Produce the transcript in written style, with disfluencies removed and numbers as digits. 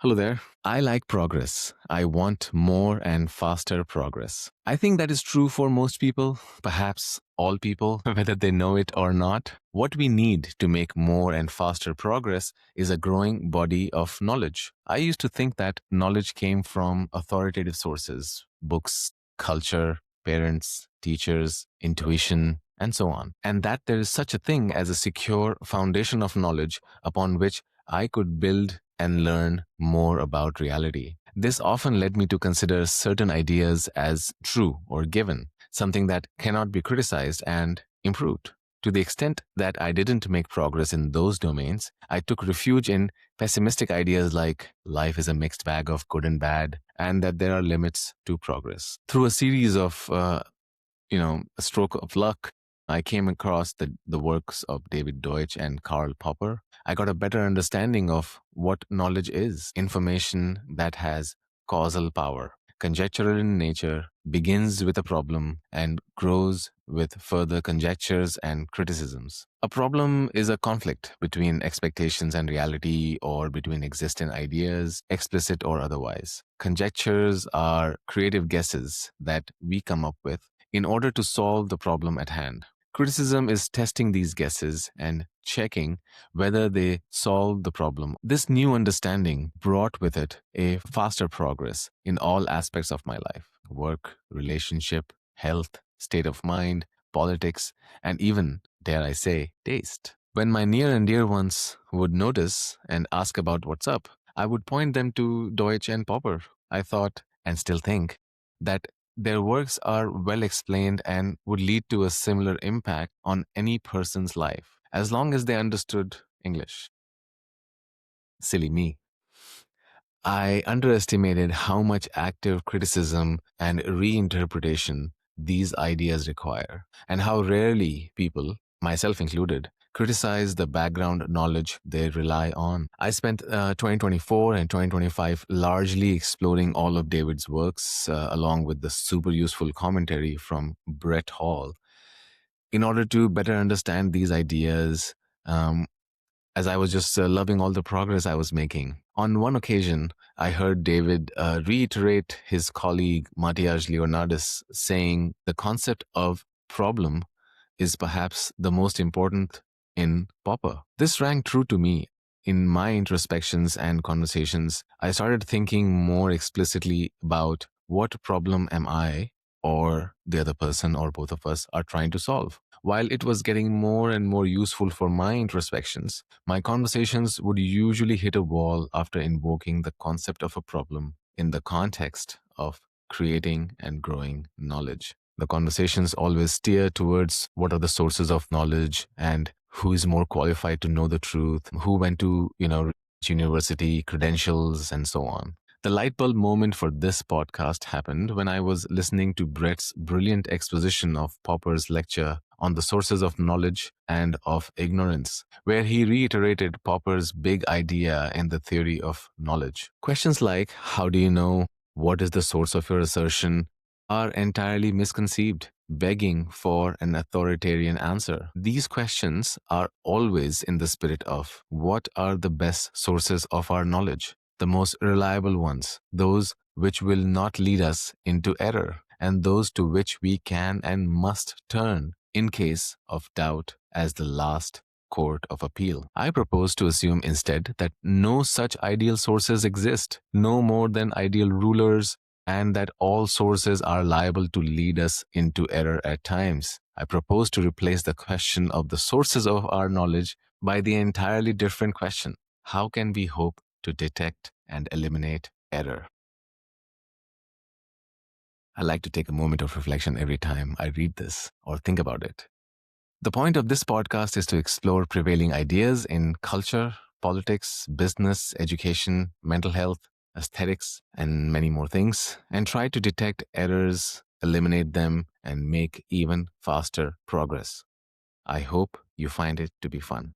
Hello there. I like progress. I want more and faster progress. I think that is true for most people, perhaps all people, whether they know it or not. What we need to make more and faster progress is a growing body of knowledge. I used to think that knowledge came from authoritative sources, books, culture, parents, teachers, intuition, and so on, and that there is such a thing as a secure foundation of knowledge upon which I could build and learn more about reality. This often led me to consider certain ideas as true or given, something that cannot be criticized and improved. To the extent that I didn't make progress in those domains, I took refuge in pessimistic ideas like life is a mixed bag of good and bad, and that there are limits to progress. Through a series of a stroke of luck, I came across the works of David Deutsch and Karl Popper. I got a better understanding of what knowledge is: information that has causal power, conjectural in nature, begins with a problem, and grows with further conjectures and criticisms. A problem is a conflict between expectations and reality, or between existing ideas, explicit or otherwise. Conjectures are creative guesses that we come up with in order to solve the problem at hand. Criticism is testing these guesses and checking whether they solve the problem. This new understanding brought with it a faster progress in all aspects of my life: work, relationship, health, state of mind, politics, and even, dare I say, taste. When my near and dear ones would notice and ask about what's up, I would point them to Deutsch and Popper. I thought, and still think, that their works are well explained and would lead to a similar impact on any person's life, as long as they understood English. Silly me. I underestimated how much active criticism and reinterpretation these ideas require, and how rarely people, myself included, criticize the background knowledge they rely on. I spent 2024 and 2025 largely exploring all of David's works, along with the super useful commentary from Brett Hall, in order to better understand these ideas. As I was just loving all the progress I was making. On one occasion, I heard David reiterate his colleague Matthias Leonardis saying the concept of problem is perhaps the most important in Popper. This rang true to me. In my introspections and conversations, I started thinking more explicitly about what problem am I, or the other person, or both of us, are trying to solve. While it was getting more and more useful for my introspections, my conversations would usually hit a wall after invoking the concept of a problem in the context of creating and growing knowledge. The conversations always steer towards what are the sources of knowledge and who is more qualified to know the truth, who went to, university, credentials, and so on. The light bulb moment for this podcast happened when I was listening to Brett's brilliant exposition of Popper's lecture on the sources of knowledge and of ignorance, where he reiterated Popper's big idea in the theory of knowledge. Questions like, how do you know? What is the source of your assertion? Are entirely misconceived, begging for an authoritarian answer. These questions are always in the spirit of, what are the best sources of our knowledge? The most reliable ones, those which will not lead us into error, and those to which we can and must turn in case of doubt as the last court of appeal. I propose to assume instead that no such ideal sources exist, no more than ideal rulers, and that all sources are liable to lead us into error at times. I propose to replace the question of the sources of our knowledge by the entirely different question: how can we hope to detect and eliminate error? I like to take a moment of reflection every time I read this or think about it. The point of this podcast is to explore prevailing ideas in culture, politics, business, education, mental health, aesthetics, and many more things, and try to detect errors, eliminate them, and make even faster progress. I hope you find it to be fun.